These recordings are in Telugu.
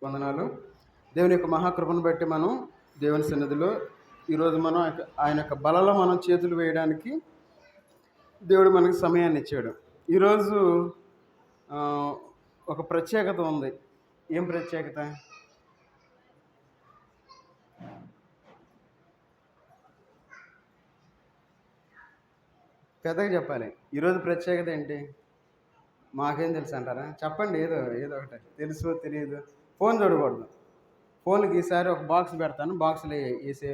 వందనాలు. దేవుని యొక్క మహాకృపను బట్టి మనం దేవుని సన్నిధిలో ఈరోజు మనం ఆయన యొక్క బలలో మనం చేతులు వేయడానికి దేవుడు మనకి సమయాన్ని ఇచ్చాడు. ఈరోజు ఒక ప్రత్యేకత ఉంది. ఏం ప్రత్యేకత? పెద్దగా చెప్పాలి. ఈరోజు ప్రత్యేకత ఏంటి? మాకేం తెలుసు అంటారా? చెప్పండి. ఏదో ఒకటి తెలుసు తెలియదు. ఫోన్ చూడకూడదు. ఫోన్కి ఈసారి ఒక బాక్స్ పెడతాను, బాక్స్లో వేసే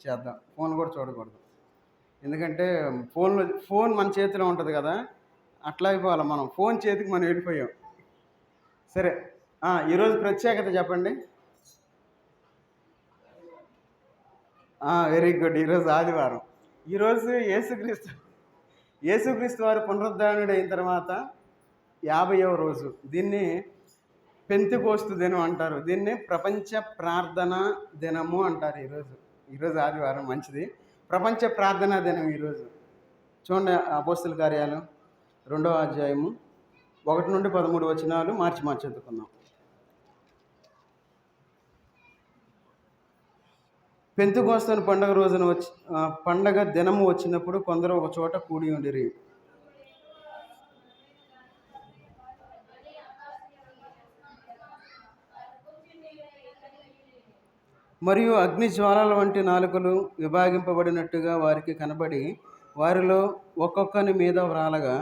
చేద్దాం. ఫోన్ కూడా చూడకూడదు. ఎందుకంటే ఫోన్ మన చేతిలో ఉంటుంది కదా, అట్లా అయిపోవాలి. మనం ఫోన్ చేతికి మనం వెళ్ళిపోయాం. సరే, ఈరోజు ప్రత్యేకత చెప్పండి. Very good. ఈరోజు ఆదివారం. ఈరోజు యేసుక్రీస్తు వారు పునరుద్ధానుడు అయిన తర్వాత 50వ రోజు. దీన్ని పెంతెకోస్తు దినం అంటారు. దీన్ని ప్రపంచ ప్రార్థనా దినము అంటారు. ఈరోజు ఆదివారం, మంచిది. ప్రపంచ ప్రార్థనా దినం ఈరోజు. చూడండి, అపోస్తల కార్యాలు 2వ అధ్యాయము 1 నుండి 13 వచనాలు మార్చి చదువుకుందాం. పెంతెకోస్తు పండగ రోజున పండగ దినము వచ్చినప్పుడు కొందరు ఒక చోట కూడి ఉండిరి. మరియు అగ్ని జ్వాలల వంటి నాలుకలు విభాగింపబడినట్టుగా వారికి కనబడి వారిలో ఒక్కొక్కని మీద వ్రాలగా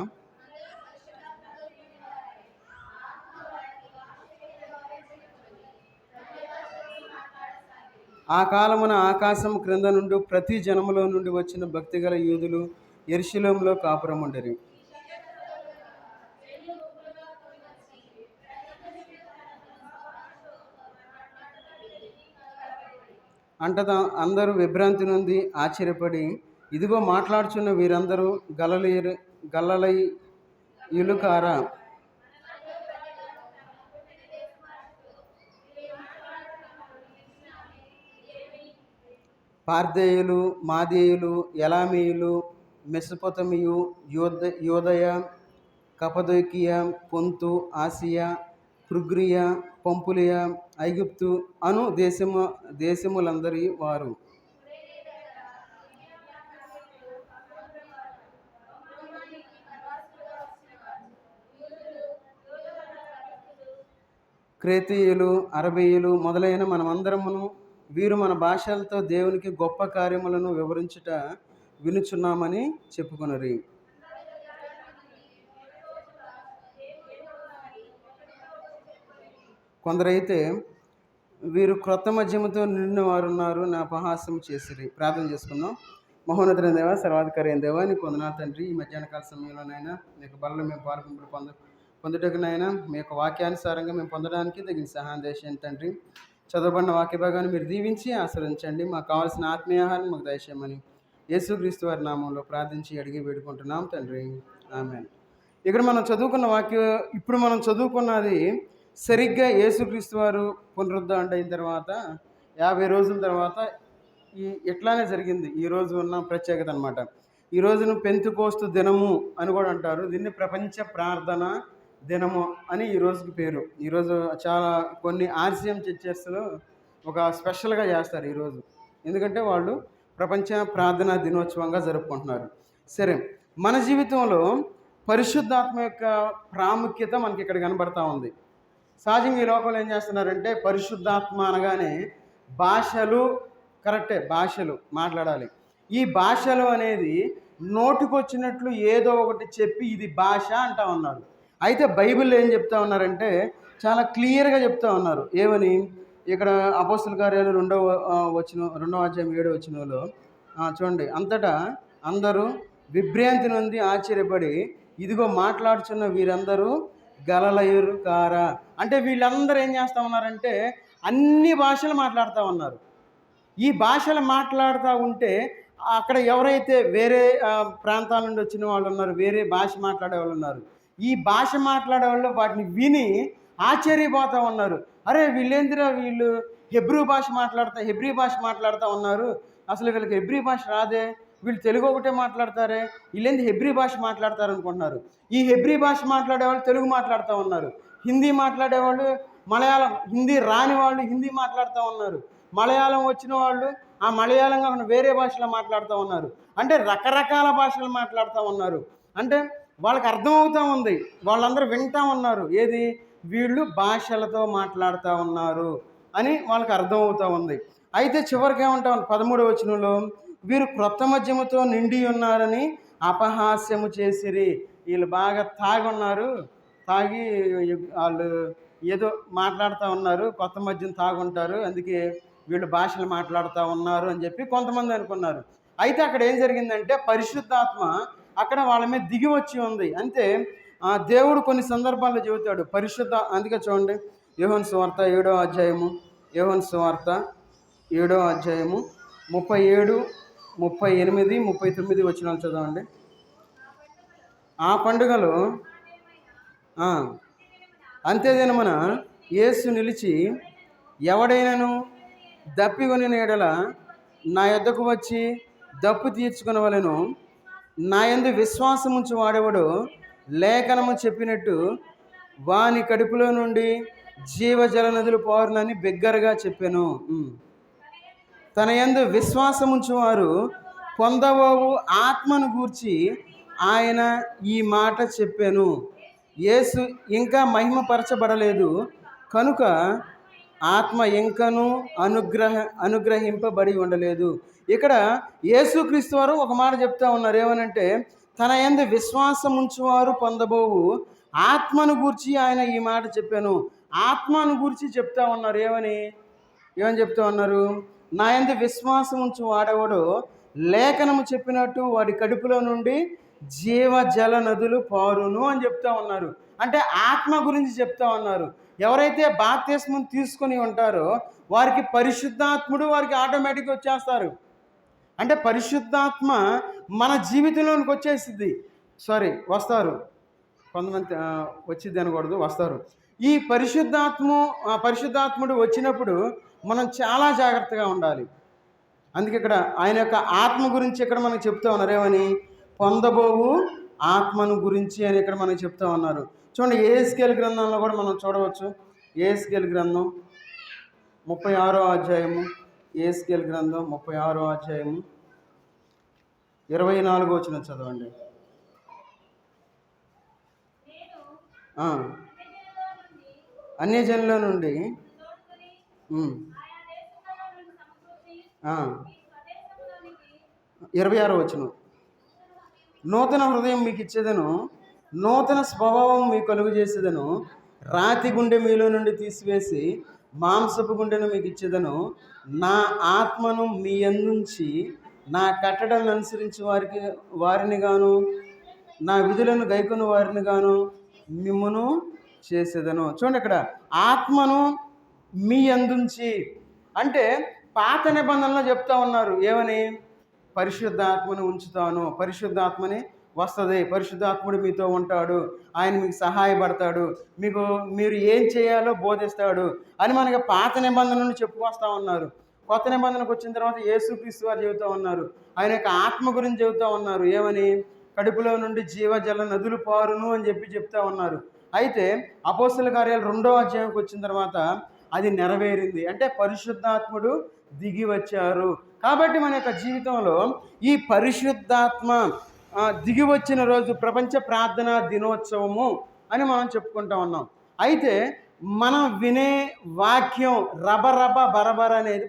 ఆ కాలమున ఆకాశం క్రింద నుండి ప్రతి జనములో నుండి వచ్చిన భక్తిగల యూదులు యెరూషలేములో కాపురముండిరి. అంటదా అందరూ విభ్రాంతి నుండి ఆశ్చర్యపడి, ఇదిగో మాట్లాడుచున్న వీరందరూ గలిలయులు కారా? పార్థేయులు, మాదీయులు, ఎలామీయులు, మెసొపొతమియు, యూదయ, కపదొకియ, పొంతు, ఆసియా, ఫ్రుగ్రియా, పంపులియా, ఐగుప్తు అను దేశములందరి వారు. క్రేతీయులు, అరబీయులు మొదలైన మనమందరమును వీరు మన భాషలతో దేవునికి గొప్ప కార్యములను వివరించుట వినుచున్నామని చెప్పుకొనిరి. కొందరైతే వీరు క్రొత్త మద్యముతో నిండిన వారున్నారు, నా అపహాస్యం చేసిరి. ప్రార్థన చేసుకుందాం. మహోన్నతుడైన దేవా, సర్వాధికారి అయిన దేవా, నీకు వందనాలు తండ్రి. ఈ మధ్యాహ్న కాల సమయంలోనైనా మీకు బలలో మేము పాల్గొంపుడు పొందుటకునైనా మీ యొక్క వాక్యానుసారంగా మేము పొందడానికి తగిన సహాయం చేయండి తండ్రి. చదవబడిన వాక్య భాగాన్ని మీరు దీవించి ఆశీర్వదించండి. మాకు కావాల్సిన ఆత్మీయాహారం మాకు దయచేయమని యేసుక్రీస్తు వారి నామంలో ప్రార్థించి అడిగి వేడుకుంటున్నాం తండ్రి. ఆమేన్. ఇక్కడ మనం చదువుకున్న ఇప్పుడు మనం చదువుకున్నది సరిగ్గా యేసుక్రీస్తు వారు పునరుద్ధరణ అయిన తర్వాత 50 రోజుల తర్వాత ఇట్లానే జరిగింది. ఈరోజు ఉన్న ప్రత్యేకత అనమాట. ఈ రోజును పెంతెకోస్తు దినము అని కూడా అంటారు. దీన్ని ప్రపంచ ప్రార్థన దినము అని ఈ రోజుకి పేరు. ఈరోజు చాలా కొన్ని RCM చర్చెస్లో ఒక స్పెషల్గా చేస్తారు ఈరోజు. ఎందుకంటే వాళ్ళు ప్రపంచ ప్రార్థనా దినోత్సవంగా జరుపుకుంటున్నారు. సరే, మన జీవితంలో పరిశుద్ధాత్మ యొక్క ప్రాముఖ్యత మనకి ఇక్కడ కనబడతా ఉంది. సహజంగా ఈ లోకంలో ఏం చేస్తున్నారంటే పరిశుద్ధాత్మ అనగానే భాషలు, కరెక్టే, భాషలు మాట్లాడాలి. ఈ భాషలు అనేది నోటికొచ్చినట్లు ఏదో ఒకటి చెప్పి ఇది భాష అంటా ఉన్నారు. అయితే బైబిల్లో ఏం చెప్తా ఉన్నారంటే చాలా క్లియర్గా చెప్తా ఉన్నారు. ఏమని? ఇక్కడ అపోస్తల కార్యాలు 2వ అధ్యాయం 7వ వచనంలో చూడండి. అంతటా అందరూ విభ్రాంతి నుండి ఆశ్చర్యపడి, ఇదిగో మాట్లాడుచున్న వీరందరూ గలిలయులు కారా? అంటే వీళ్ళందరూ ఏం చేస్తూ ఉన్నారంటే అన్ని భాషలు మాట్లాడుతూ ఉన్నారు. ఈ భాషలు మాట్లాడుతూ ఉంటే అక్కడ ఎవరైతే వేరే ప్రాంతాల నుండి వచ్చిన వాళ్ళు ఉన్నారు, వేరే భాష మాట్లాడే వాళ్ళు ఉన్నారు. ఈ భాష మాట్లాడే వాళ్ళు వాటిని విని ఆశ్చర్యపోతూ ఉన్నారు. అరే, వీళ్ళేందిరా, వీళ్ళు హెబ్రీ భాష మాట్లాడుతూ ఉన్నారు. అసలు వీళ్ళకి హెబ్రీ భాష రాదే, వీళ్ళు తెలుగు ఒకటే మాట్లాడతారే, వీళ్ళేంది హెబ్రీ భాష మాట్లాడతారు అనుకుంటున్నారు. ఈ హెబ్రీ భాష మాట్లాడేవాళ్ళు తెలుగు మాట్లాడుతూ ఉన్నారు, హిందీ మాట్లాడేవాళ్ళు మలయాళం, హిందీ రాని వాళ్ళు హిందీ మాట్లాడుతూ ఉన్నారు, మలయాళం వచ్చిన వాళ్ళు ఆ మలయాళం కాకుండా వేరే భాషలో మాట్లాడుతూ ఉన్నారు. అంటే రకరకాల భాషలు మాట్లాడుతూ ఉన్నారు. అంటే వాళ్ళకి అర్థమవుతూ ఉంది, వాళ్ళందరూ వింటూ ఉన్నారు. ఏది? వీళ్ళు భాషలతో మాట్లాడుతూ ఉన్నారు అని వాళ్ళకి అర్థమవుతూ ఉంది. అయితే చివరికి ఏమంటాం 13వ వచనంలో, వీరు క్రొత్త మద్యముతో నిండి ఉన్నారని అపహాస్యము చేసిరి. వీళ్ళు బాగా తాగి ఉన్నారు, తాగి వాళ్ళు ఏదో మాట్లాడుతూ ఉన్నారు, కొత్త మద్యం తాగుంటారు, అందుకే వీళ్ళు భాషలు మాట్లాడుతూ ఉన్నారు అని చెప్పి కొంతమంది అనుకున్నారు. అయితే అక్కడ ఏం జరిగిందంటే పరిశుద్ధాత్మ అక్కడ వాళ్ళ మీద దిగి వచ్చి ఉంది. అంటే దేవుడు కొన్ని సందర్భాల్లో చెబుతాడు అందుకే చూడండి, యోహాను సువార్త 7వ అధ్యాయము, యోహాను సువార్త 7వ అధ్యాయము 37, 38, 39 వచనాలు చదవండి. ఆ పండుగలో అంత్యదినమున యేసు నిలిచి, ఎవడైనను దప్పికొనిన ఎడల నా యొద్దకు వచ్చి దప్పు తీర్చుకొనవలెను. నా యందు విశ్వాసముంచు వాడెవడో లేఖనము చెప్పినట్టు వాని కడుపులో నుండి జీవజల నదులు పారునని బిగ్గరగా చెప్పాను. తన యందు విశ్వాసముంచువారు పొందబోవు ఆత్మను గూర్చి ఆయన ఈ మాట చెప్పాను. యేసు ఇంకా మహిమపరచబడలేదు కనుక ఆత్మ ఇంకనూ అనుగ్రహింపబడి ఉండలేదు. ఇక్కడ యేసుక్రీస్తు వారు ఒక మాట చెప్తా ఉన్నారు. ఏమనంటే, తన యందు విశ్వాసం ఉంచువారు పొందబోవు ఆత్మను గూర్చి ఆయన ఈ మాట చెప్పాను. ఆత్మను గూర్చి చెప్తా ఉన్నారు. ఏమని చెప్తా ఉన్నారు? నా యందు విశ్వాసం ఉంచు వాడెవడో లేఖనము చెప్పినట్టు వాడి కడుపులో నుండి జీవజల నదులు పారును అని చెప్తా ఉన్నారు. అంటే ఆత్మ గురించి చెప్తా ఉన్నారు. ఎవరైతే బాప్తిస్మం తీసుకొని ఉంటారో వారికి పరిశుద్ధాత్ముడు వారికి ఆటోమేటిక్గా వచ్చేస్తారు. అంటే పరిశుద్ధాత్మ మన జీవితంలోనికి వస్తారు. కొంతమంది వచ్చింది అనకూడదు, వస్తారు. ఈ పరిశుద్ధాత్ముడు వచ్చినప్పుడు మనం చాలా జాగ్రత్తగా ఉండాలి. అందుకే ఇక్కడ ఆయన యొక్క ఆత్మ గురించి ఇక్కడ మనకు చెప్తా ఉన్నారు. ఏమని? పొందబోవు ఆత్మను గురించి అని ఇక్కడ మనకు చెప్తా ఉన్నారు. చూడండి, యెహెజ్కేలు గ్రంథంలో కూడా మనం చూడవచ్చు. యెహెజ్కేలు గ్రంథం 36వ అధ్యాయము, యెహెజ్కేలు గ్రంథం 36వ అధ్యాయము 24వ వచనం చదవండి. అన్యజనుల నుండి 26వ వచనం, నూతన హృదయం మీకు ఇచ్చేదను, నూతన స్వభావం మీకు కలుగు చేసేదను, రాతి గుండె మీలో నుండి తీసివేసి మాంసపు గుండెను మీకు ఇచ్చేదను, నా ఆత్మను మీ యందుంచి నా కట్టడలను అనుసరించి వారిని గాను నా విధులను గైకొను వారిని గాను మిమ్మును చేసేదను. చూడండి, ఇక్కడ ఆత్మను మీ యందుంచి అంటే పాత నిబంధనలో చెప్తా ఉన్నారు. ఏమని? పరిశుద్ధాత్మను ఉంచుతాను, పరిశుద్ధాత్మని వస్తుంది, పరిశుద్ధాత్ముడు మీతో ఉంటాడు, ఆయన మీకు సహాయపడతాడు, మీరు ఏం చేయాలో బోధిస్తాడు అని మనకి పాత నిబంధనలను చెప్పుకొస్తా ఉన్నారు. కొత్త నిబంధనకు వచ్చిన తర్వాత యేసుక్రీస్తు వారు చెబుతూ ఉన్నారు. ఆయన యొక్క ఆత్మ గురించి చెబుతూ ఉన్నారు. ఏమని? కడుపులో నుండి జీవజల నదులు పారును అని చెప్తా ఉన్నారు. అయితే అపోస్తల కార్యాలు 2వ అధ్యాయంకి వచ్చిన తర్వాత అది నెరవేరింది. అంటే పరిశుద్ధాత్ముడు దిగి వచ్చారు. కాబట్టి మన యొక్క జీవితంలో ఈ పరిశుద్ధాత్మ దిగి వచ్చిన రోజు ప్రపంచ ప్రార్థనా దినోత్సవము అని మనం చెప్పుకుంటా ఉన్నాం. అయితే మనం వినే వాక్యం రబరబ బరబర అనేది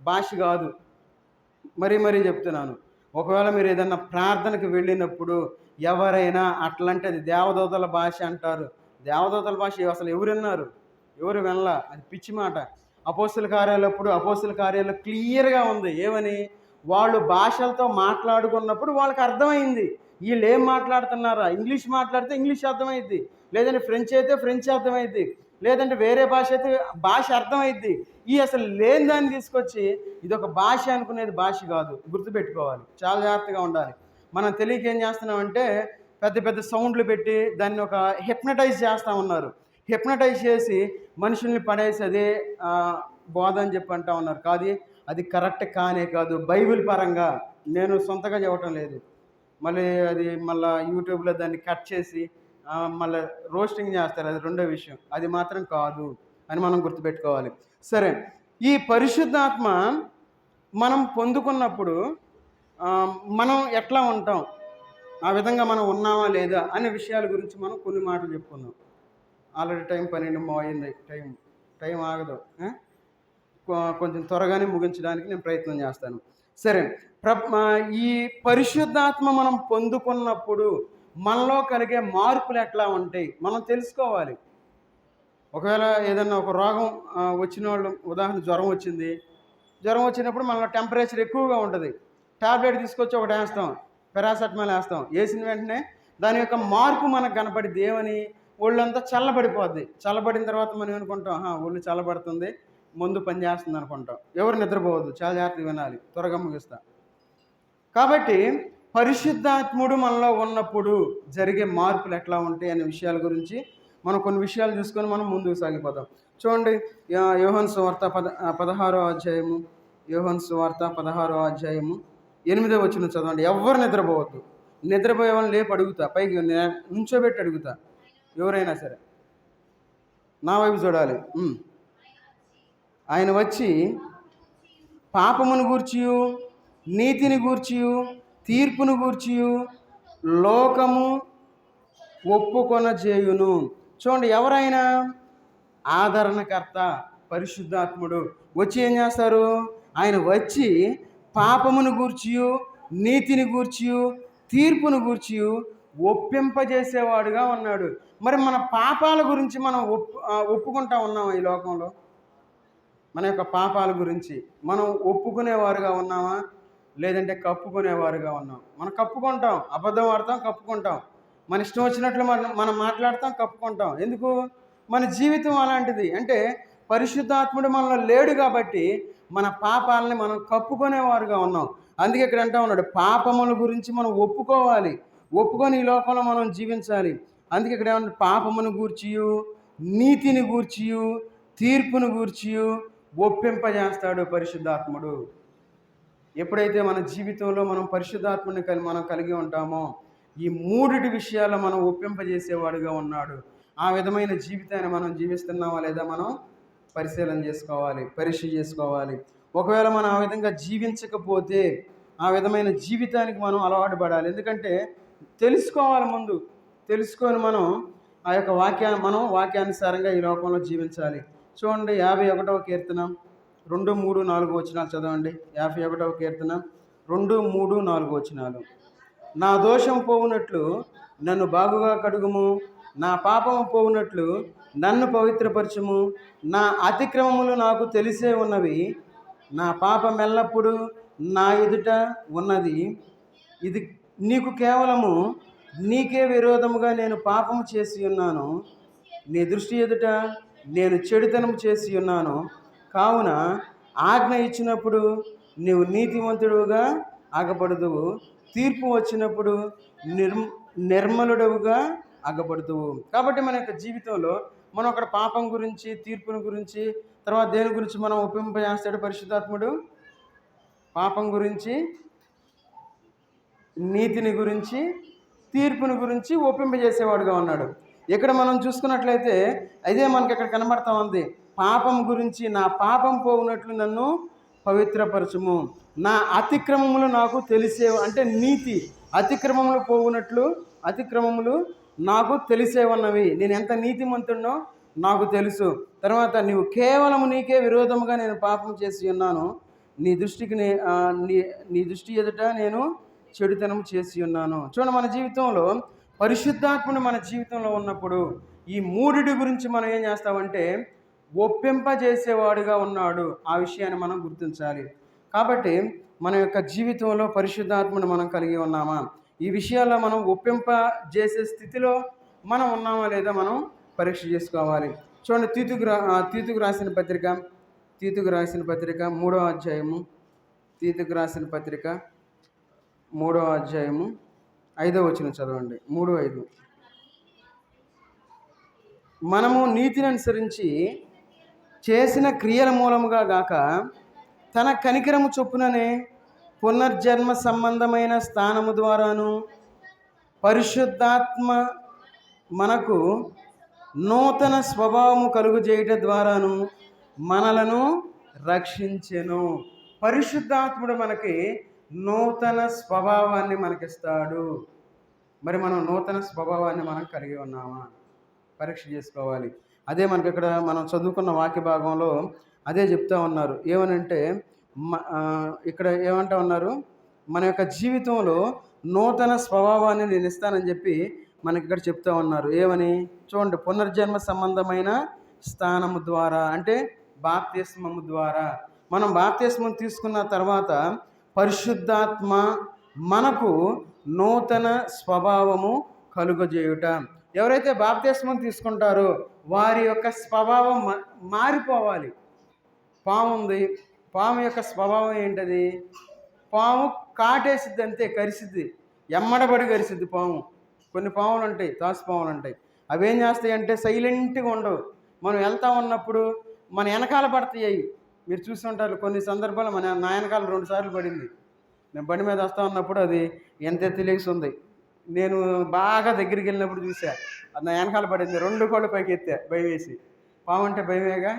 భాష కాదు. మరీ చెప్తున్నాను, ఒకవేళ మీరు ఏదన్నా ప్రార్థనకు వెళ్ళినప్పుడు ఎవరైనా అట్లంటే అది దేవదూతల భాష అంటారు. దేవదూతల భాష అసలు ఎవరు వినలా, అది పిచ్చి మాట. అపోస్తల కార్యాల్లో క్లియర్గా ఉంది. ఏమని? వాళ్ళు భాషలతో మాట్లాడుకున్నప్పుడు వాళ్ళకి అర్థమైంది వీళ్ళు ఏం మాట్లాడుతున్నారా. ఇంగ్లీష్ మాట్లాడితే ఇంగ్లీష్ అర్థమైద్ది, లేదంటే ఫ్రెంచ్ అయితే ఫ్రెంచ్ అర్థమైద్ది, లేదంటే వేరే భాష అయితే భాష అర్థమైద్ది. ఈ అసలు లేని దాన్ని తీసుకొచ్చి ఇదొక భాష అనుకునేది భాష కాదు. గుర్తుపెట్టుకోవాలి, చాలా జాగ్రత్తగా ఉండాలి. మనం తెలియక ఏం చేస్తున్నామంటే పెద్ద పెద్ద సౌండ్లు పెట్టి దాన్ని ఒక హిప్నటైజ్ చేస్తూ ఉన్నారు. హిప్నటైజ్ చేసి మనుషుల్ని పడేసి అదే బోధ అని చెప్పి అంటూ ఉన్నారు. అది కరెక్ట్ కాదు. బైబిల్ పరంగా నేను సొంతగా చెప్పటం లేదు, మళ్ళీ యూట్యూబ్లో దాన్ని కట్ చేసి మళ్ళీ రోస్టింగ్ చేస్తారు, అది రెండో విషయం. అది మాత్రం కాదు. అని మనం గుర్తుపెట్టుకోవాలి. సరే, ఈ పరిశుద్ధాత్మ మనం పొందుకున్నప్పుడు మనం ఎట్లా ఉంటాం, ఆ విధంగా మనం ఉన్నామా లేదా అనే విషయాల గురించి మనం కొన్ని మాటలు చెప్పుకుందాం. ఆల్రెడీ టైం 12 అయింది. టైం ఆగదు. కొంచెం త్వరగానే ముగించడానికి నేను ప్రయత్నం చేస్తాను. సరే, ఈ పరిశుద్ధాత్మ మనం పొందుకున్నప్పుడు మనలో కలిగే మార్పులు ఎట్లా ఉంటాయి మనం తెలుసుకోవాలి. ఒకవేళ ఏదన్నా ఒక రోగం వచ్చిన వాళ్ళు, ఉదాహరణ జ్వరం వచ్చింది. జ్వరం వచ్చినప్పుడు మనలో టెంపరేచర్ ఎక్కువగా ఉంటుంది. టాబ్లెట్ తీసుకొచ్చి ఒకటి వేస్తాం, పారాసెటమాల్ వేస్తాం. వేసిన వెంటనే దాని యొక్క మార్పు మనకు కనపడిద్ది. ఏమని? ఒళ్ళంతా చల్లబడిపోద్ది. చల్లబడిన తర్వాత మనం ఏమనుకుంటాం, ఒళ్ళు చల్లబడుతుంది, ముందు పని చేస్తుంది అనుకుంటాం. ఎవరు నిద్రపోవద్దు, చాలా జాగ్రత్తగా వినాలి, త్వరగా ముగిస్తా. కాబట్టి పరిశుద్ధాత్ముడు మనలో ఉన్నప్పుడు జరిగే మార్పులు ఎట్లా ఉంటాయి అనే విషయాల గురించి మనం కొన్ని విషయాలు చూసుకొని మనం ముందుకు సాగిపోతాం. చూడండి, యోహాను సువార్త 16వ అధ్యాయము, యోహాను సువార్త 16వ అధ్యాయము 8వ వచనం చదవండి. ఎవ్వరు నిద్రపోవద్దు. నిద్రపోయే వాళ్ళని లేపు అడుగుతా, పైకి నుంచోబెట్టి అడుగుతా. ఎవరైనా సరే నా వైపు చూడాలి. ఆయన వచ్చి పాపమును గూర్చియు, నీతిని గూర్చియు, తీర్పును గూర్చియు లోకము ఒప్పుకొనజేయును. చూడండి, ఎవరైనా ఆదరణకర్త పరిశుద్ధాత్ముడు వచ్చి ఏం చేస్తారు? ఆయన వచ్చి పాపమును గూర్చియు, నీతిని గూర్చియు, తీర్పును గూర్చియు ఒప్పింపజేసేవాడుగా ఉన్నాడు. మరి మన పాపాల గురించి మనం ఒప్పుకుంటా ఉన్నామా? ఈ లోకంలో మన యొక్క పాపాల గురించి మనం ఒప్పుకునేవారుగా ఉన్నామా, లేదంటే కప్పుకునేవారుగా ఉన్నాం? మనం కప్పుకుంటాం, అబద్ధం ఆడతాం, కప్పుకుంటాం, మన ఇష్టం వచ్చినట్లు మనం మాట్లాడతాం, కప్పుకుంటాం. ఎందుకు? మన జీవితం అలాంటిది. అంటే పరిశుద్ధాత్ముడు మనలో లేడు కాబట్టి మన పాపాలని మనం కప్పుకునేవారుగా ఉన్నాం. అందుకే ఇక్కడ అంటా ఉన్నాడు, పాపముల గురించి మనం ఒప్పుకోవాలి, ఒప్పుకొని ఈ లోకంలో మనం జీవించాలి. అందుకే ఇక్కడ ఏమన్నా పాపమును గూర్చియు, నీతిని గూర్చియు, తీర్పును గూర్చియు ఒప్పింపజేస్తాడు పరిశుద్ధాత్ముడు. ఎప్పుడైతే మన జీవితంలో మనం పరిశుద్ధాత్ముని మనం కలిగి ఉంటామో ఈ మూడిటి విషయాల్లో మనం ఒప్పింపజేసేవాడుగా ఉన్నాడు. ఆ విధమైన జీవితాన్ని మనం జీవిస్తున్నామా లేదా మనం పరిశీలన చేసుకోవాలి, పరీక్ష చేసుకోవాలి. ఒకవేళ మనం ఆ విధంగా జీవించకపోతే ఆ విధమైన జీవితానికి మనం అలవాటు పడాలి. ఎందుకంటే తెలుసుకోవాలి, ముందు తెలుసుకొని మనం ఆ యొక్క వాక్యానుసారంగా ఈ లోకంలో జీవించాలి. చూడండి, 51వ కీర్తన 2, 3, 4 వచనాలు చదవండి. 51వ కీర్తన 2, 3, 4 వచనాలు. నా దోషం పోవునట్లు నన్ను బాగుగా కడుగుము, నా పాపము పోవునట్లు నన్ను పవిత్రపరచుము. నా అతిక్రమములు నాకు తెలిసే ఉన్నవి, నా పాపం ఎల్లప్పుడూ నా ఎదుట ఉన్నది. ఇది నీకు కేవలము నీకే విరోధముగా నేను పాపము చేసి ఉన్నాను, నీ దృష్టి ఎదుట నేను చెడుతనం చేసి ఉన్నాను. కావున ఆజ్ఞ ఇచ్చినప్పుడు నీవు నీతివంతుడుగా అగపడుదువు, తీర్పు వచ్చినప్పుడు నిర్మలుడుగా అగపడుదువు. కాబట్టి మన యొక్క జీవితంలో మనం అక్కడ పాపం గురించి, తీర్పుని గురించి, తర్వాత దేని గురించి మనం ఒప్పింపజేస్తాడు పరిశుద్ధాత్ముడు? పాపం గురించి, నీతిని గురించి, తీర్పుని గురించి ఒప్పింపజేసేవాడుగా ఉన్నాడు. ఇక్కడ మనం చూసుకున్నట్లయితే అదే మనకి ఇక్కడ కనబడతా ఉంది. పాపం గురించి, నా పాపం పోవునట్లు నన్ను పవిత్రపరచుము, నా అతిక్రమములు నాకు తెలిసే, అంటే నీతి, అతిక్రమములు పోవునట్లు, అతిక్రమములు నాకు తెలిసే ఉన్నవి. నేను ఎంత నీతిమంతుడినో నాకు తెలుసు. తర్వాత నీవు కేవలము నీకే విరోధముగా నేను పాపం చేసి ఉన్నాను, నీ దృష్టి ఎదుట నేను చెడుతనం చేసి ఉన్నాను. చూడండి, మన జీవితంలో పరిశుద్ధాత్ముడు మన జీవితంలో ఉన్నప్పుడు ఈ మూడిటి గురించి మనం ఏం చేస్తామంటే ఒప్పింపజేసేవాడుగా ఉన్నాడు. ఆ విషయాన్ని మనం గుర్తించాలి. కాబట్టి మన యొక్క జీవితంలో పరిశుద్ధాత్ముడు మనం కలిగి ఉన్నామా, ఈ విషయాల్లో మనం ఒప్పింపజేసే స్థితిలో మనం ఉన్నామా లేదా మనం పరీక్ష చేసుకోవాలి. చూడండి, తీతుకు రాసిన పత్రిక 3వ అధ్యాయము, తీతుకు రాసిన పత్రిక 3వ అధ్యాయము 5వ వచనం చదవండి. 3:5. మనము నీతిని అనుసరించి చేసిన క్రియల మూలముగా గాక తన కనికరము చొప్పుననే పునర్జన్మ సంబంధమైన స్థానము ద్వారాను పరిశుద్ధాత్మ మనకు నూతన స్వభావము కలుగు చేయటం ద్వారాను మనలను రక్షించెను. పరిశుద్ధాత్ముడు మనకి నూతన స్వభావాన్ని మనకిస్తాడు. మరి మనం నూతన స్వభావాన్ని మనం కలిగి ఉన్నామా? పరీక్ష చేసుకోవాలి. అదే మనకి ఇక్కడ మనం చదువుకున్న వాక్య భాగంలో అదే చెప్తా ఉన్నారు. ఏమనంటే ఇక్కడ ఏమంటా ఉన్నారు, మన యొక్క జీవితంలో నూతన స్వభావాన్ని నేను ఇస్తానని చెప్పి మనకి ఇక్కడ చెప్తా ఉన్నారు. ఏమని చూడండి, పునర్జన్మ సంబంధమైన స్థానము ద్వారా, అంటే బాప్తిస్మము ద్వారా. మనం బాప్తిస్మం తీసుకున్న తర్వాత పరిశుద్ధాత్మ మనకు నూతన స్వభావము కలుగజేయుట. ఎవరైతే బాప్తిస్మం తీసుకుంటారో వారి యొక్క స్వభావం మారిపోవాలి. పాము ఉంది, పాము యొక్క స్వభావం ఏంటది? పాము కాటేసిద్ది, అంతే, కరిసిద్ది, ఎమ్మడబడి కరిసిద్ది పాము. కొన్ని పాములు ఉంటాయి, తాసు పాములు ఉంటాయి, అవి ఏం చేస్తాయి అంటే సైలెంట్గా ఉండవు. మనం వెళ్తా ఉన్నప్పుడు మన వెనకాల పడతాయి. మీరు చూసి ఉంటారు కొన్ని సందర్భాలు, నా వెనకాల 2 సార్లు పడింది. నేను బండి మీద వస్తూ ఉన్నప్పుడు అది ఎంత తెలియసి ఉంది. నేను బాగా దగ్గరికి వెళ్ళినప్పుడు చూసా, అది నా వెనకాల పడింది. 2 కోళ్ళు పైకి ఎత్తా భయం వేసి. పాము అంటే భయమేగా.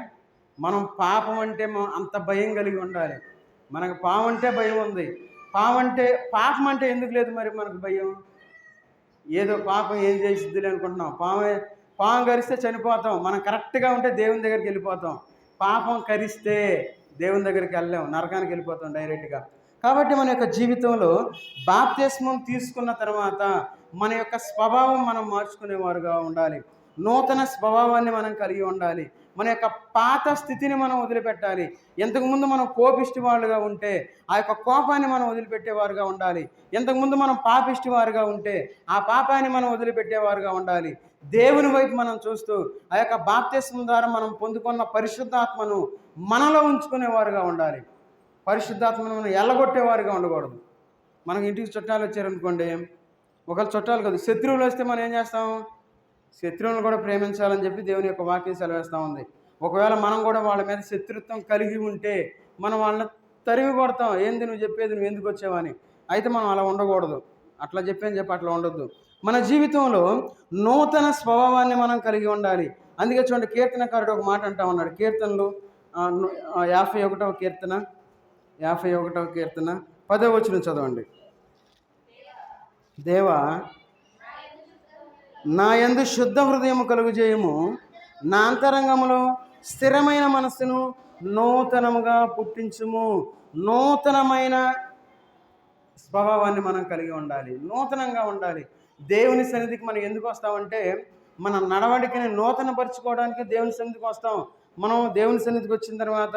మనం పాపం అంటే అంత భయం కలిగి ఉండాలి. మనకు పాము అంటే భయం ఉంది. పాపం అంటే ఎందుకు లేదు మరి మనకు భయం? ఏదో పాపం ఏం చేసిద్దిలే అనుకుంటున్నాం. పాము కరిస్తే చనిపోతాం. మనం కరెక్ట్గా ఉంటే దేవుని దగ్గరికి వెళ్ళిపోతాం. పాపం కరిస్తే దేవుని దగ్గరికి వెళ్ళాం, నరకానికి వెళ్ళిపోతాం డైరెక్ట్గా. కాబట్టి మన యొక్క జీవితంలో బాప్తిస్మం తీసుకున్న తర్వాత మన యొక్క స్వభావం మనం మార్చుకునేవారుగా ఉండాలి. నూతన స్వభావాన్ని మనం కలిగి ఉండాలి. మన యొక్క పాత స్థితిని మనం వదిలిపెట్టాలి. ఇంతకుముందు మనం కోపిష్టి వాళ్ళుగా ఉంటే ఆ యొక్క కోపాన్ని మనం వదిలిపెట్టేవారుగా ఉండాలి. ఇంతకుముందు మనం పాపిష్టివారుగా ఉంటే ఆ పాపాన్ని మనం వదిలిపెట్టేవారుగా ఉండాలి. దేవుని వైపు మనం చూస్తూ ఆ యొక్క బాప్తిస్మం ద్వారా మనం పొందుకున్న పరిశుద్ధాత్మను మనలో ఉంచుకునేవారుగా ఉండాలి. పరిశుద్ధాత్మను మనం ఎల్లగొట్టేవారుగా ఉండకూడదు. మనకి ఇంటికి చుట్టాలు వచ్చారనుకోండి, ఒకవేళ చుట్టాలు కాదు, శత్రువులు వస్తే మనం ఏం చేస్తాం? శత్రువులను కూడా ప్రేమించాలని చెప్పి దేవుని యొక్క వాక్యం సెలవేస్తూ ఉంది. ఒకవేళ మనం కూడా వాళ్ళ మీద శత్రుత్వం కలిగి ఉంటే మనం వాళ్ళని తరిమి కొడతాం. ఏంది నువ్వు చెప్పేది, నువ్వు ఎందుకు వచ్చావని. అయితే మనం అలా ఉండకూడదు. అట్లా చెప్పి అట్లా ఉండొద్దు. మన జీవితంలో నూతన స్వభావాన్ని మనం కలిగి ఉండాలి. అందుకే చూడండి, కీర్తనకారుడు ఒక మాట అంటా ఉన్నాడు. కీర్తనలు 51వ కీర్తన 10వ వచనం చదవండి. దేవా, నా యందు శుద్ధ హృదయము కలుగుజేయము, నా అంతరంగములో స్థిరమైన మనస్సును నూతనముగా పుట్టించుము. నూతనమైన స్వభావాన్ని మనం కలిగి ఉండాలి, నూతనంగా ఉండాలి. దేవుని సన్నిధికి మనం ఎందుకు వస్తామంటే మన నడవడికని నూతనపరుచుకోవడానికి దేవుని సన్నిధికి వస్తాం. మనం దేవుని సన్నిధికి వచ్చిన తర్వాత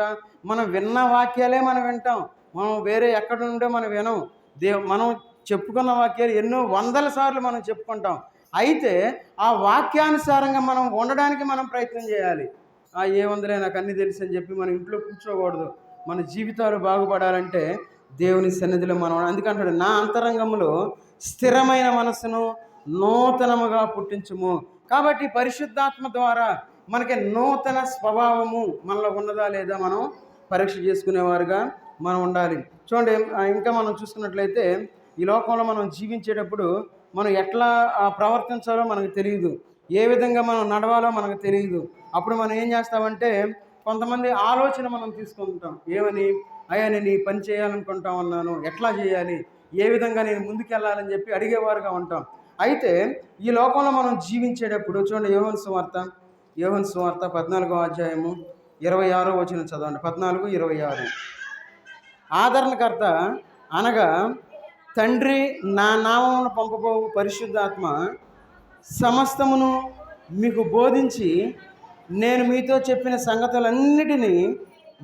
మనం విన్న వాక్యాలే మనం వింటాం. మనం వేరే ఎక్కడ నుండో మనం వినం. మనం చెప్పుకున్న వాక్యాలు ఎన్నో 100 సార్లు మనం చెప్పుకుంటాం. అయితే ఆ వాక్యానుసారంగా మనం ఉండడానికి మనం ప్రయత్నం చేయాలి. ఏముందిలే, నాకు అన్నీ తెలుసు అని చెప్పి మనం ఇంట్లో కూర్చోకూడదు. మన జీవితాలు బాగుపడాలంటే దేవుని సన్నిధిలో మనం, అందుకంటాడు, నా అంతరంగంలో స్థిరమైన మనసును నూతనముగా పుట్టించుము. కాబట్టి పరిశుద్ధాత్మ ద్వారా మనకి నూతన స్వభావము మనలో ఉన్నదా లేదా మనం పరీక్ష చేసుకునేవారుగా మనం ఉండాలి. చూడండి, ఇంకా మనం చూసుకున్నట్లయితే ఈ లోకంలో మనం జీవించేటప్పుడు మనం ఎట్లా ప్రవర్తించాలో మనకు తెలియదు, ఏ విధంగా మనం నడవాలో మనకు తెలియదు. అప్పుడు మనం ఏం చేస్తామంటే కొంతమంది ఆలోచన మనం తీసుకుంటాం. ఏమని? అయ్యా, నేను ఈ పని చేయాలనుకుంటా ఉన్నాను, ఎట్లా చేయాలి, ఏ విధంగా నేను ముందుకెళ్ళాలని చెప్పి అడిగేవారుగా ఉంటాం. అయితే ఈ లోకంలో మనం జీవించేటప్పుడు చూడండి, యోహాను సువార్త 14వ అధ్యాయము 26వ వచనం చదవండి. 14:26. ఆదరణకర్త అనగా తండ్రి నా నామమున పంపబోవు పరిశుద్ధాత్మ సమస్తమును మీకు బోధించి నేను మీతో చెప్పిన సంగతులన్నిటినీ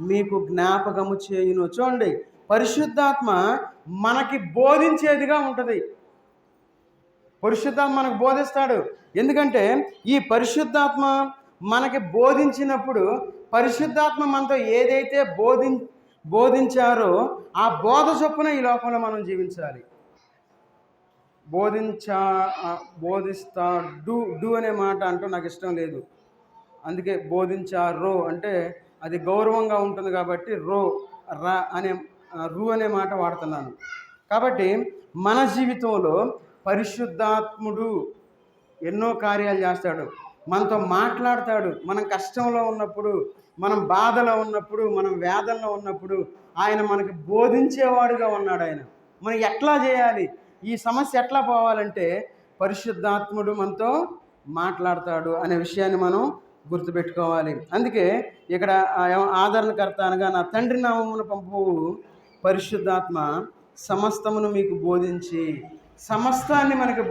మీకు జ్ఞాపకము చేయును. చూడండి, పరిశుద్ధాత్మ మనకి బోధించేదిగా ఉంటుంది. పరిశుద్ధాత్మ మనకు బోధిస్తాడు. ఎందుకంటే ఈ పరిశుద్ధాత్మ మనకి బోధించినప్పుడు పరిశుద్ధాత్మ మనతో ఏదైతే బోధించారో ఆ బోధ చొప్పున ఈ లోకంలో మనం జీవించాలి. బోధిస్తా డు అనే మాట అంటూ నాకు ఇష్టం లేదు. అందుకే బోధించారో అంటే అది గౌరవంగా ఉంటుంది కాబట్టి రు అనే మాట వాడుతున్నాను. కాబట్టి మన జీవితంలో పరిశుద్ధాత్ముడు ఎన్నో కార్యాలు చేస్తాడు. మనతో మాట్లాడతాడు. మనం కష్టంలో ఉన్నప్పుడు, మనం బాధలో ఉన్నప్పుడు, మనం వేదనలో ఉన్నప్పుడు ఆయన మనకి బోధించేవాడుగా ఉన్నాడు ఆయన. మనం ఎట్లా చేయాలి, ఈ సమస్య ఎట్లా పోవాలంటే పరిశుద్ధాత్ముడు మనతో మాట్లాడతాడు అనే విషయాన్ని మనం గుర్తుపెట్టుకోవాలి. అందుకే ఇక్కడ ఆదరణకర్త అనగా నా తండ్రి నామమున పంపు పరిశుద్ధాత్మ సమస్తమును మీకు బోధించి సమస్తాన్ని మనకి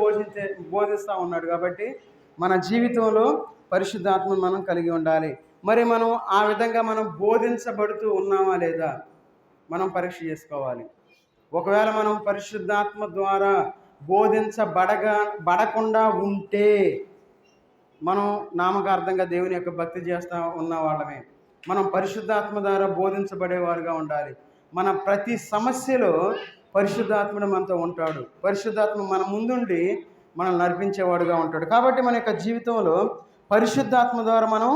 బోధిస్తూ ఉన్నాడు. కాబట్టి మన జీవితంలో పరిశుద్ధాత్మను మనం కలిగి ఉండాలి. మరి మనం ఆ విధంగా మనం బోధించబడుతూ ఉన్నామా లేదా మనం పరీక్ష చేసుకోవాలి. ఒకవేళ మనం పరిశుద్ధాత్మ ద్వారా బడకుండా ఉంటే మనం నామకార్థంగా దేవుని యొక్క భక్తి చేస్తూ ఉన్న వాళ్ళమే. మనం పరిశుద్ధాత్మ ద్వారా బోధించబడేవారుగా ఉండాలి. మన ప్రతి సమస్యలో పరిశుద్ధాత్ముడు మనతో ఉంటాడు. పరిశుద్ధాత్మ మన ముందుండి మనం నడిపించేవాడుగా ఉంటాడు. కాబట్టి మన యొక్క జీవితంలో పరిశుద్ధాత్మ ద్వారా మనం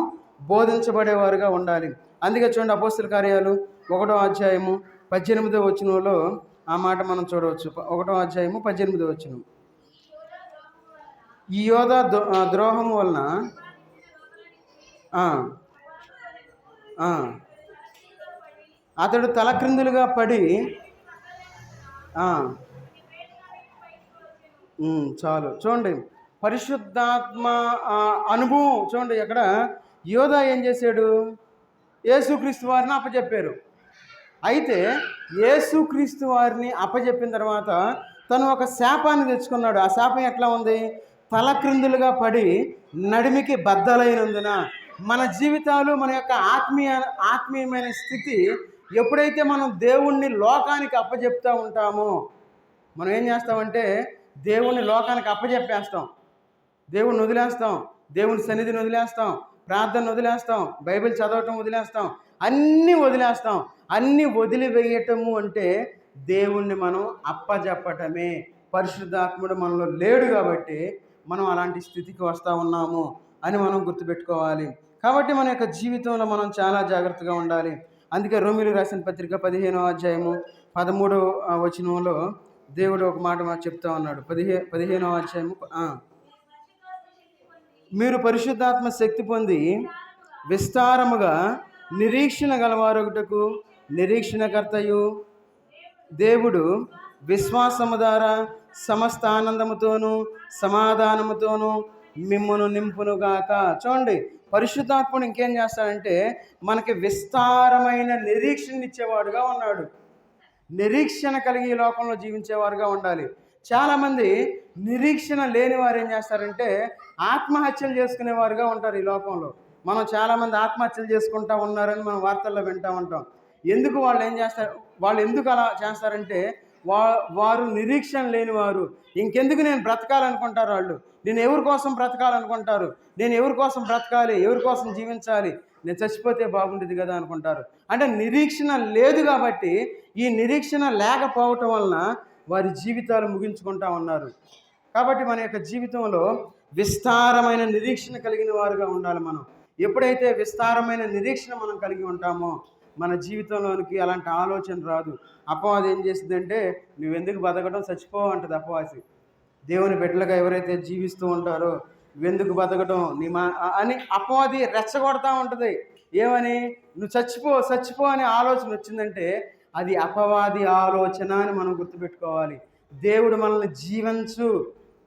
బోధించబడేవారుగా ఉండాలి. అందుకే చూడండి, అపోస్తల కార్యాలు 1వ అధ్యాయము 18వ వచనంలో ఆ మాట మనం చూడవచ్చు. 1వ అధ్యాయము 18వ వచనం. ఈ యోధ ద్రోహం వలన అతడు తలక్రిందులుగా పడి చాలు చూడండి, పరిశుద్ధాత్మ అనుభవం చూడండి. అక్కడ యోధ ఏం చేశాడు, యేసుక్రీస్తు వారిని అప్పచెప్పారు. అయితే యేసుక్రీస్తు వారిని అప్పచెప్పిన తర్వాత తను ఒక శాపాన్ని తెచ్చుకున్నాడు. ఆ శాపం ఎట్లా ఉంది, తలక్రిందులుగా పడి నడిమికి బద్దలైనందున. మన జీవితాలు, మన యొక్క ఆత్మీయమైన స్థితి ఎప్పుడైతే మనం దేవుణ్ణి లోకానికి అప్పచెప్తూ ఉంటామో, మనం ఏం చేస్తామంటే దేవుణ్ణి లోకానికి అప్పచెప్పేస్తాం, దేవుణ్ణి వదిలేస్తాం, దేవుని సన్నిధిని వదిలేస్తాం, ప్రార్థన వదిలేస్తాం, బైబిల్ చదవటం వదిలేస్తాం, అన్నీ వదిలేస్తాం. అన్నీ వదిలివేయటము అంటే దేవుణ్ణి మనం అప్పచెప్పటమే. పరిశుద్ధాత్ముడు మనలో లేడు కాబట్టి మనం అలాంటి స్థితికి వస్తూ ఉన్నాము అని మనం గుర్తుపెట్టుకోవాలి. కాబట్టి మన యొక్క జీవితంలో మనం చాలా జాగ్రత్తగా ఉండాలి. అందుకే రోమీయులకు రాసిన పత్రిక 15వ అధ్యాయము 13వ వచనంలో దేవుడు ఒక మాట మాకు చెప్తా ఉన్నాడు. 15వ అధ్యాయము, మీరు పరిశుద్ధాత్మ శక్తి పొంది విస్తారముగా నిరీక్షణ గలవారొకటకు నిరీక్షణకర్తయు దేవుడు విశ్వాసము ద్వారా సమస్త ఆనందముతోనూ సమాధానముతోనూ మిమ్మును నింపునుగాక. చూడండి, పరిశుద్ధాత్ముడు ఇంకేం చేస్తాడంటే మనకి విస్తారమైన నిరీక్షణ ఇచ్చేవాడుగా ఉన్నాడు. నిరీక్షణ కలిగి ఈ లోకంలో జీవించేవారుగా ఉండాలి. చాలామంది నిరీక్షణ లేని వారు ఏం చేస్తారంటే ఆత్మహత్యలు చేసుకునేవారుగా ఉంటారు. ఈ లోకంలో మనం చాలామంది ఆత్మహత్యలు చేసుకుంటూ ఉన్నారని మనం వార్తల్లో వింటూ ఉంటాం. ఎందుకు వాళ్ళు ఎందుకు అలా చేస్తారంటే వారు నిరీక్షణ లేని వారు. ఇంకెందుకు నేను బ్రతకాలనుకుంటారు వాళ్ళు. నేను ఎవరి కోసం బ్రతకాలనుకుంటారు, నేను ఎవరి కోసం బ్రతకాలి, ఎవరి కోసం జీవించాలి, నేను చచ్చిపోతే బాగుండేది కదా అనుకుంటారు. అంటే నిరీక్షణ లేదు కాబట్టి, ఈ నిరీక్షణ లేకపోవటం వలన వారి జీవితాలు ముగించుకుంటూ ఉన్నారు. కాబట్టి మన యొక్క జీవితంలో విస్తారమైన నిరీక్షణ కలిగిన వారుగా ఉండాలి. మనం ఎప్పుడైతే విస్తారమైన నిరీక్షణ మనం కలిగి ఉంటామో మన జీవితంలోనికి అలాంటి ఆలోచన రాదు. అపవాది ఏం చేస్తుందంటే నువ్వెందుకు బతకడం, చచ్చిపోవు అంటది అపవాది. దేవుని బిడ్డలుగా ఎవరైతే జీవిస్తూ ఉంటారో నువ్వెందుకు బతకడం అని అపవాది రెచ్చగొడతా ఉంటుంది. ఏమని, నువ్వు చచ్చిపో అనే ఆలోచన వచ్చిందంటే అది అపవాది ఆలోచన అని మనం గుర్తుపెట్టుకోవాలి. దేవుడు మనల్ని జీవించు,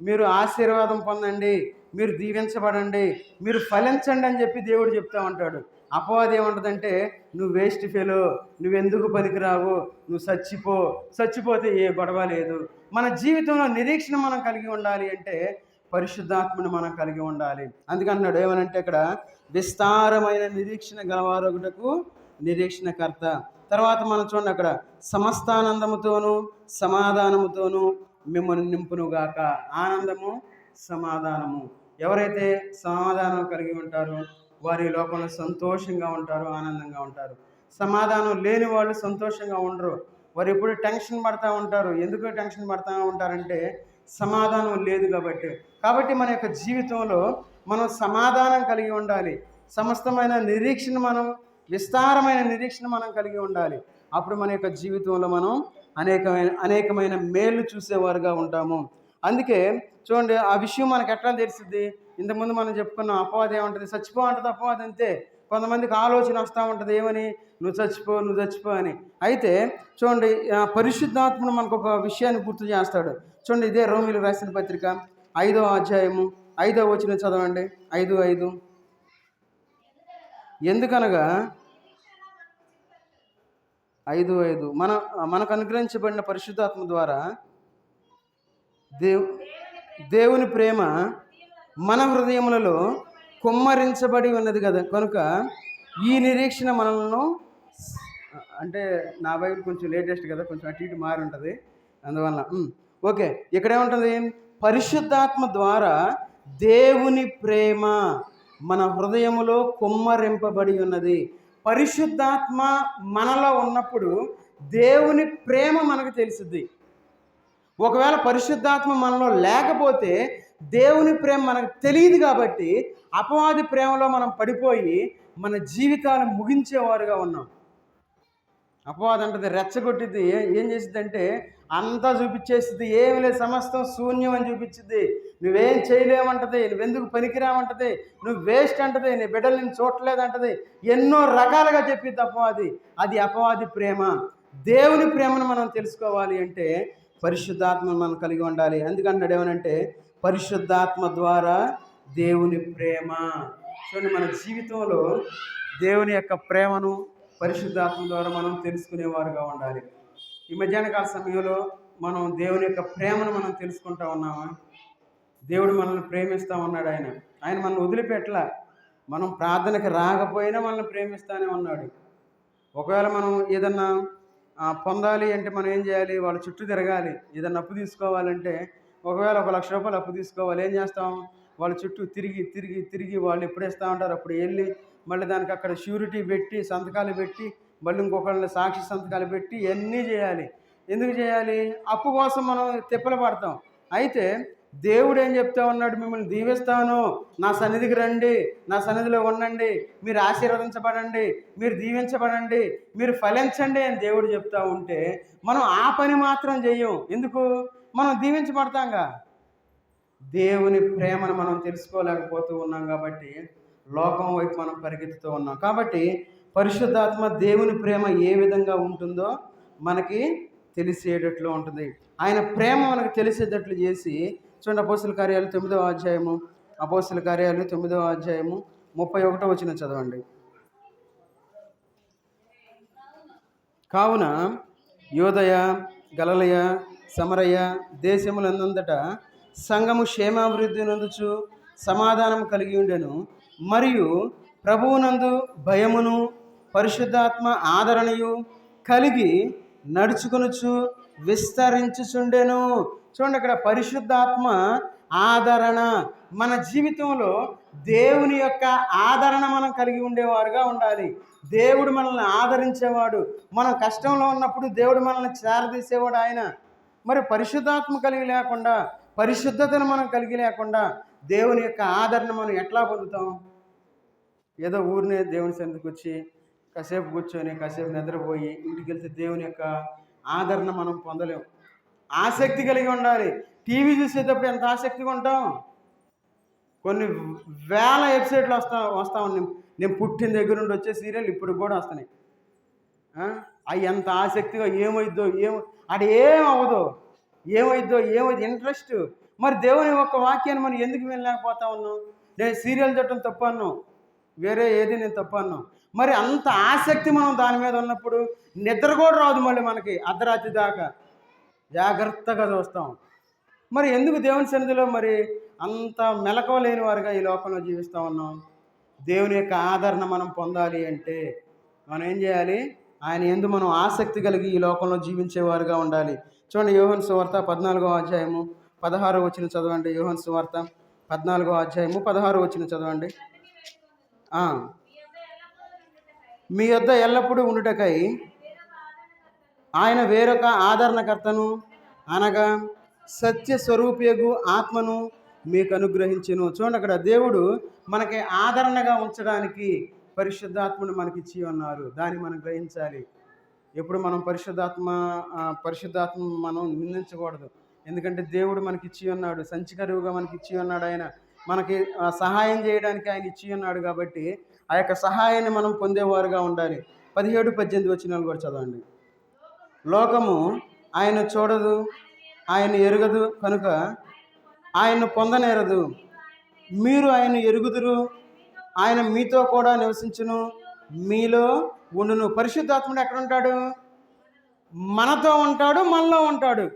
మీరు ఆశీర్వాదం పొందండి, మీరు దీవించబడండి, మీరు ఫలించండి అని చెప్పి దేవుడు చెప్తా ఉంటాడు. అపవాది ఏమంటుందంటే నువ్వు వేస్ట్ ఫెలో, నువ్వెందుకు పనికిరావు, నువ్వు చచ్చిపోతే ఏ గొడవ లేదు. మన జీవితంలో నిరీక్షణ మనం కలిగి ఉండాలి అంటే పరిశుద్ధాత్మను మనం కలిగి ఉండాలి. అందుకంటున్నాడు ఏమనంటే ఇక్కడ విస్తారమైన నిరీక్షణ గలవారొకటకు నిరీక్షణకర్త. తర్వాత మనం చూడండి అక్కడ సమస్తానందముతోనూ సమాధానముతోనూ మిమ్మల్ని నింపునుగాక. ఆనందము, సమాధానము. ఎవరైతే సమాధానం కలిగి ఉంటారో వారి లోకంలో సంతోషంగా ఉంటారు, ఆనందంగా ఉంటారు. సమాధానం లేని వాళ్ళు సంతోషంగా ఉండరు. వారు ఎప్పుడు టెన్షన్ పడుతూ ఉంటారు. ఎందుకు టెన్షన్ పడుతూ ఉంటారంటే సమాధానం లేదు కాబట్టి మన యొక్క జీవితంలో మనం సమాధానం కలిగి ఉండాలి. సమస్తమైన నిరీక్షణ విస్తారమైన నిరీక్షణ మనం కలిగి ఉండాలి. అప్పుడు మన యొక్క జీవితంలో మనం అనేకమైన మేలు చూసేవారుగా ఉంటాము. అందుకే చూడండి, ఆ విషయం మనకు ఎట్లా తెలుస్తుంది, ఇంతకుముందు మనం చెప్పుకున్నాం, అపవాది ఏమంటుంది? చచ్చిపో అంటుంది అపవాది, అంతే. కొంతమందికి ఆలోచన వస్తూ ఉంటుంది, ఏమని? నువ్వు చచ్చిపో, నువ్వు చచ్చిపో అని. అయితే చూడండి, పరిశుద్ధాత్ముడు మనకు ఒక విషయాన్ని గుర్తు చేస్తాడు. చూడండి, ఇదే రోమీయులకు రాసిన పత్రిక 5వ అధ్యాయము 5వ వచనం చదవండి. 5:5. ఎందుకనగా 5:5 మనకు అనుగ్రహించబడిన పరిశుద్ధాత్మ ద్వారా దేవుని ప్రేమ మన హృదయములలో కుమ్మరించబడి ఉన్నది కదా, కనుక ఈ నిరీక్షణ మనలను, అంటే నా బైబిల్ కొంచెం లేటెస్ట్ కదా, కొంచెం అటు ఇటు మారి ఉంటుంది, అందువల్ల ఓకే. ఇక్కడేముంటుంది? పరిశుద్ధాత్మ ద్వారా దేవుని ప్రేమ మన హృదయములో కుమ్మరింపబడి ఉన్నది. పరిశుద్ధాత్మ మనలో ఉన్నప్పుడు దేవుని ప్రేమ మనకు తెలుస్తుంది. ఒకవేళ పరిశుద్ధాత్మ మనలో లేకపోతే దేవుని ప్రేమ మనకు తెలియదు. కాబట్టి అపవాది ప్రేమలో మనం పడిపోయి మన జీవితాలు ముగించేవారుగా ఉన్నాం. అపవాది అంటది, రెచ్చగొట్టిద్ది, ఏం చేసిద్దంటే అంతా చూపించేస్తుంది, ఏమి లేదు, సమస్తం శూన్యం అని చూపించింది. నువ్వేం చేయలేమంటది, నువ్వెందుకు పనికిరామంటది, నువ్వు వేస్ట్ అంటది, నీ బిడ్డలు నేను చూడలేదంటది, ఎన్నో రకాలుగా చెప్పిద్ది అపవాది. అది అపవాది ప్రేమ. దేవుని ప్రేమను మనం తెలుసుకోవాలి అంటే పరిశుద్ధాత్మను మనం కలిగి ఉండాలి. ఎందుకంటున్నాడు ఏమనంటే పరిశుద్ధాత్మ ద్వారా దేవుని ప్రేమ. చూడండి, మన జీవితంలో దేవుని యొక్క ప్రేమను పరిశుద్ధాత్మ ద్వారా మనం తెలుసుకునేవారుగా ఉండాలి. ఈ మధ్యాహ్నకాల సమయంలో మనం దేవుని యొక్క ప్రేమను మనం తెలుసుకుంటా ఉన్నామా? దేవుడు మనల్ని ప్రేమిస్తూ ఉన్నాడు. ఆయన మనల్ని వదిలిపెట్టలా. మనం ప్రార్థనకి రాకపోయినా మనల్ని ప్రేమిస్తూనే ఉన్నాడు. ఒకవేళ మనం ఏదన్నా పొందాలి అంటే మనం ఏం చేయాలి? వాళ్ళ చుట్టూ తిరగాలి. ఏదన్నా అప్పు తీసుకోవాలంటే, ఒకవేళ 1 లక్ష రూపాయలు అప్పు తీసుకోవాలి, ఏం చేస్తాం? వాళ్ళ చుట్టూ తిరిగి తిరిగి తిరిగి వాళ్ళు ఎప్పుడు ఇస్తూ ఉంటారు అప్పుడు వెళ్ళి మళ్ళీ దానికి అక్కడ ష్యూరిటీ పెట్టి, సంతకాలు పెట్టి, మళ్ళీ ఇంకొకళ్ళని సాక్షి సంతకాలు పెట్టి ఇవన్నీ చేయాలి. ఎందుకు చేయాలి? అప్పు కోసం మనం తిప్పలు పడతాం. అయితే దేవుడు ఏం చెప్తా ఉన్నాడు? మిమ్మల్ని దీవిస్తాను, నా సన్నిధికి రండి, నా సన్నిధిలో ఉండండి, మీరు ఆశీర్వదించబడండి, మీరు దీవించబడండి, మీరు ఫలించండి అని దేవుడు చెప్తా ఉంటే మనం ఆ పని మాత్రం చెయ్యం. ఎందుకు? మనం దీవించబడతాంగా. దేవుని ప్రేమను మనం తెలుసుకోలేకపోతూ ఉన్నాం కాబట్టి లోకం వైపు మనం పరిగెత్తుతూ ఉన్నాం. కాబట్టి పరిశుద్ధాత్మ దేవుని ప్రేమ ఏ విధంగా ఉంటుందో మనకి తెలిసేటట్లు ఉంటుంది. ఆయన ప్రేమ మనకు తెలిసేటట్లు చేసి చూడండి, అపోస్తల కార్యాలు 9వ అధ్యాయము, అపోస్తల కార్యాలు 9వ అధ్యాయము 31వ వచనం చదవండి. కావున యోదయ, గలిలయ, సమరయ దేశములందంతటా సంఘము క్షేమాభివృద్ధి నందుచు సమాధానం కలిగి ఉండెను, మరియు ప్రభువునందు భయమును పరిశుద్ధాత్మ ఆదరణయు కలిగి నడుచుకొనుచు విస్తరించుచుండెను. చూడండి, అక్కడ పరిశుద్ధాత్మ ఆదరణ. మన జీవితంలో దేవుని యొక్క ఆదరణ మనం కలిగి ఉండేవారుగా ఉండాలి. దేవుడు మనల్ని ఆదరించేవాడు. మనం కష్టంలో ఉన్నప్పుడు దేవుడు మనల్ని చేరదీసేవాడు ఆయన. మరి పరిశుద్ధాత్మ కలిగి లేకుండా, పరిశుద్ధతను మనం కలిగి లేకుండా దేవుని యొక్క ఆదరణ మనం ఎట్లా పొందుతాం? ఏదో ఊరినే దేవుని సన్నిధికి వచ్చి కాసేపు కూర్చొని కాసేపు నిద్రపోయి ఇంటికి వెళ్తే దేవుని యొక్క ఆదరణ మనం పొందలేం. ఆసక్తి కలిగి ఉండాలి. టీవీ చూసేటప్పుడు ఎంత ఆసక్తిగా ఉంటాం. కొన్ని వేల ఎపిసోడ్లు వస్తా ఉన్నాయి. నేను పుట్టిన దగ్గర నుండి వచ్చే సీరియల్ ఇప్పుడు కూడా వస్తున్నాయి. అవి ఎంత ఆసక్తిగా ఏమైద్దో అది ఏమవ్వదో, ఏమైంది ఇంట్రెస్ట్. మరి దేవుని యొక్క వాక్యాన్ని మనం ఎందుకు వెళ్ళలేకపోతా ఉన్నాం? నేను సీరియల్ చూడటం తప్పు అన్నాం, వేరే ఏది నేను తప్పు అన్నాం. మరి అంత ఆసక్తి మనం దాని మీద ఉన్నప్పుడు నిద్ర కూడా రాదు మళ్ళీ మనకి అర్ధరాత్రి దాకా. జాగ్రత్తగా చూస్తాం. మరి ఎందుకు దేవుని సన్నిధిలో మరి అంత మెలకువ లేని వారుగా ఈ లోకంలో జీవిస్తూ ఉన్నాం? దేవుని యొక్క ఆదరణ మనం పొందాలి అంటే మనం ఏం చేయాలి? ఆయన యందు మనం ఆసక్తి కలిగి ఈ లోకంలో జీవించేవారుగా ఉండాలి. చూడండి, యోహాను సువార్త 14వ అధ్యాయము 16వ వచనం చదవండి. యోహాను సువార్త 14వ అధ్యాయము 16వ వచనం చదవండి. మీ యొద్ద ఎల్లప్పుడూ ఉండుటకై ఆయన వేరొక ఆదరణకర్తను అనగా సత్య స్వరూపియగు ఆత్మను మీకు అనుగ్రహించెను. చూడండి, అక్కడ దేవుడు మనకి ఆదరణగా ఉంచడానికి పరిశుద్ధాత్మను మనకిచ్చి ఉన్నారు. దాన్ని మనం గ్రహించాలి. ఎప్పుడు మనం పరిశుద్ధాత్మ మనం నిందించకూడదు. ఎందుకంటే దేవుడు మనకిచ్చి ఉన్నాడు, సంచికరువుగా మనకిచ్చి ఉన్నాడు. ఆయన మనకి సహాయం చేయడానికి ఆయన ఇచ్చి ఉన్నాడు కాబట్టి ఆ యొక్క సహాయాన్ని మనం పొందేవారుగా ఉండాలి. 17, 18 వచనాలు కూడా చదవండి. లోకము ఆయన చూడదు, ఆయన ఎరుగదు కనుక ఆయన్ను పొందనేరదు. మీరు ఆయన ఎరుగుదురు, ఆయన మీతో కూడా నివసించును, మీలో ఉండును. పరిశుద్ధాత్ముడు ఎక్కడ ఉంటాడు? మనతో ఉంటాడు, మనలో ఉంటాడు.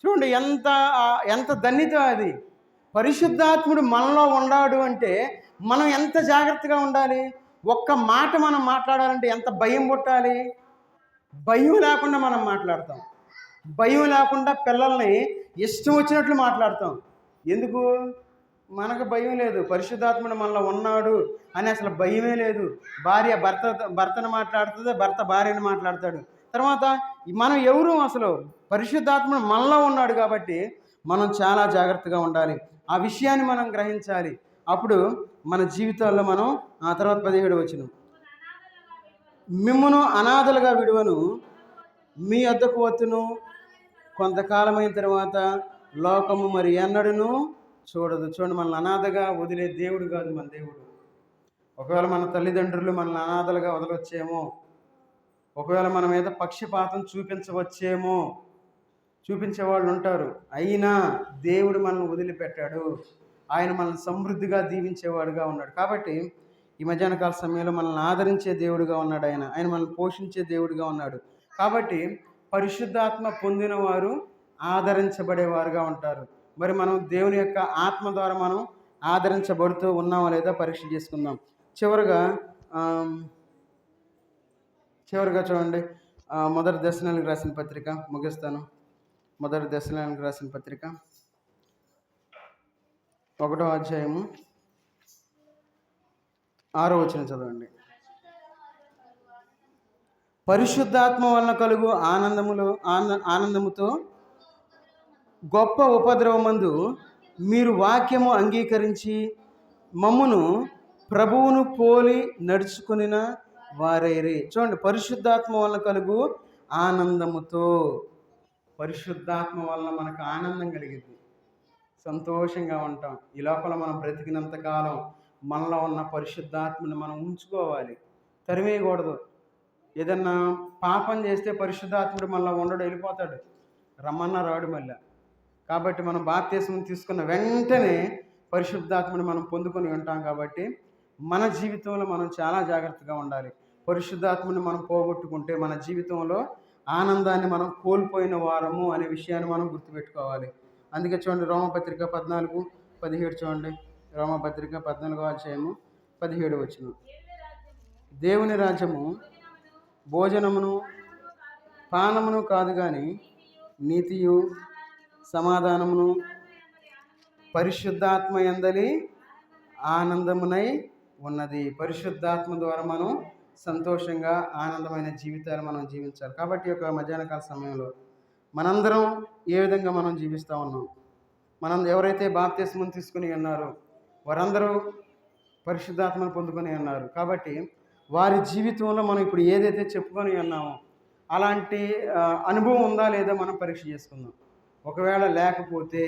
చూడండి ఎంత ధన్యత అది. పరిశుద్ధాత్ముడు మనలో ఉన్నాడు అంటే మనం ఎంత జాగ్రత్తగా ఉండాలి. ఒక్క మాట మనం మాట్లాడాలంటే ఎంత భయం పుట్టాలి. భయం లేకుండా మనం మాట్లాడతాం. భయం లేకుండా పిల్లల్ని ఇష్టం వచ్చినట్లు మాట్లాడతాం. ఎందుకు? మనకు భయం లేదు. పరిశుద్ధాత్ముడు మనలో ఉన్నాడు అని అసలు భయమే లేదు. భార్య భర్తను మాట్లాడుతుంది, భర్త భార్యను మాట్లాడతాడు. తర్వాత మనం ఎవరు? అసలు పరిశుద్ధాత్ముడు మనలో ఉన్నాడు కాబట్టి మనం చాలా జాగ్రత్తగా ఉండాలి. ఆ విషయాన్ని మనం గ్రహించాలి. అప్పుడు మన జీవితాల్లో మనం ఆ తర్వాత 17 వచనం, మిమ్మును అనాథలుగా విడువను, మీ వద్దకు వత్తును, కొంతకాలమైన తర్వాత లోకము మరి ఎన్నడూను చూడదు. చూడండి, మనల్ని అనాథగా వదిలే దేవుడు కాదు మన దేవుడు. ఒకవేళ మన తల్లిదండ్రులు మనల్ని అనాథలుగా వదలవచ్చేమో, ఒకవేళ మన మీద పక్షపాతం చూపించవచ్చేమో, చూపించేవాళ్ళు ఉంటారు. అయినా దేవుడు మనల్ని వదిలిపెట్టాడు. ఆయన మనల్ని సమృద్ధిగా దీవించేవాడుగా ఉన్నాడు. కాబట్టి ఈ మధ్యాహ్న కాల సమయంలో మనల్ని ఆదరించే దేవుడుగా ఉన్నాడు. ఆయన మనల్ని పోషించే దేవుడుగా ఉన్నాడు. కాబట్టి పరిశుద్ధాత్మ పొందిన వారు ఆదరించబడేవారుగా ఉంటారు. మరి మనం దేవుని యొక్క ఆత్మ ద్వారా మనం ఆదరించబడుతూ ఉన్నామా లేదా పరీక్ష చేసుకుందాం. చివరిగా చూడండి, మొదటి దశలోనికి రాసిన పత్రిక ముగిస్తాను. మొదటి దశలోనికి రాసిన పత్రిక 1వ అధ్యాయము 6వ వచనం చదవండి. పరిశుద్ధాత్మ వలన కలుగు ఆనందముతో గొప్ప ఉపద్రవమందు మీరు వాక్యము అంగీకరించి మమ్మును ప్రభువును పోలి నడుచుకునిన వారైరే. చూడండి, పరిశుద్ధాత్మ వలన కలుగు ఆనందముతో. పరిశుద్ధాత్మ వలన మనకు ఆనందం కలిగింది, సంతోషంగా ఉంటాం. ఈ లోపల మనం బ్రతికినంత కాలం మనలో ఉన్న పరిశుద్ధాత్మని మనం ఉంచుకోవాలి, తరిమేయకూడదు. ఏదన్నా పాపం చేస్తే పరిశుద్ధాత్ముడు మళ్ళీ ఉండడు, వెళ్ళిపోతాడు, రమ్మన్నా రాడు మళ్ళీ. కాబట్టి మనం బాప్తిస్మం తీసుకున్న వెంటనే పరిశుద్ధాత్మని మనం పొందుకొని ఉంటాం. కాబట్టి మన జీవితంలో మనం చాలా జాగ్రత్తగా ఉండాలి. పరిశుద్ధాత్మని మనం పోగొట్టుకుంటే మన జీవితంలో ఆనందాన్ని మనం కోల్పోయిన వారము అనే విషయాన్ని మనం గుర్తుపెట్టుకోవాలి. అందుకే చూడండి, రోమపత్రిక 14:17 చూడండి. రోమపత్రిక 14వ అధ్యాయము 17 వచనం, దేవుని రాజ్యము భోజనమును పానమును కాదు కానీ నీతియు సమాధానమును పరిశుద్ధాత్మ యందలి ఆనందమునై ఉన్నది. పరిశుద్ధాత్మ ద్వారా మనం సంతోషంగా ఆనందమైన జీవితాలు మనం జీవించాలి. కాబట్టి ఒక మధ్యాహ్న కాల సమయంలో మనందరం ఏ విధంగా మనం జీవిస్తూ ఉన్నాం? మనం ఎవరైతే బాప్తిస్మం తీసుకుని ఉన్నారో వారందరూ పరిశుద్ధాత్మను పొందుకొని ఉన్నారు. కాబట్టి వారి జీవితంలో మనం ఇప్పుడు ఏదైతే చెప్పుకొని ఉన్నామో అలాంటి అనుభవం ఉందా లేదా మనం పరీక్ష చేసుకుందాం. ఒకవేళ లేకపోతే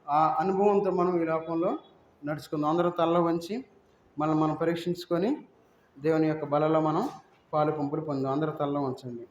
ఆ అనుభవంతో మనం ఈ లోకంలో నడుచుకుందాం. అందరూ తలలో వంచి మనం పరీక్షించుకొని దేవుని యొక్క బలలో మనం పాలు పంపులు పొందాం. అందరూ తలలో వంచండి.